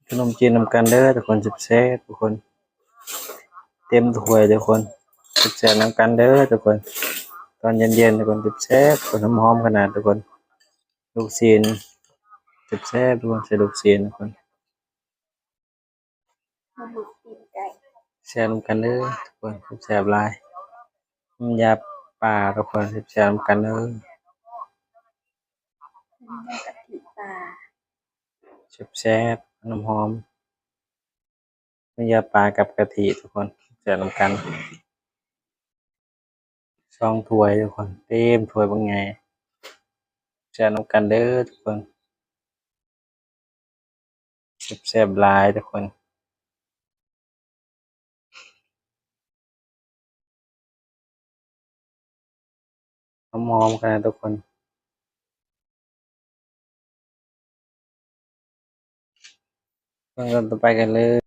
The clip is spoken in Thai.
ขนมจีนนำกันเด้อทุกคนแซ่บๆทุกคนเต็มถ้วยทุกคนแซ่บๆนำกันเด้อทุกคนตอนเย็นๆทุกคนแซ่บๆคนหอมๆขนาดทุกคนลูกชิ้นแซ่บๆทุกคนใส่ลูกชิ้นทุกคนมาบุกตีนไก่แซ่บนำกันเด้อทุกคนแซ่บหลายน้ำยาป่าทุกคนแซ่บๆนำกันเด้อน้ำมันกะทิปลาแซ่บๆน้ำหอมน้ำยาป่ากับกะทิทุกคนแซ่บนำกัน2ถ้วยทุกคนเต็มถ้วยบ่ไงแซ่บนำกันเด้อทุกคนแซ่บๆหลายทุกคนหอมๆกันนะทุกคนเริ่มต่อไปกันเลย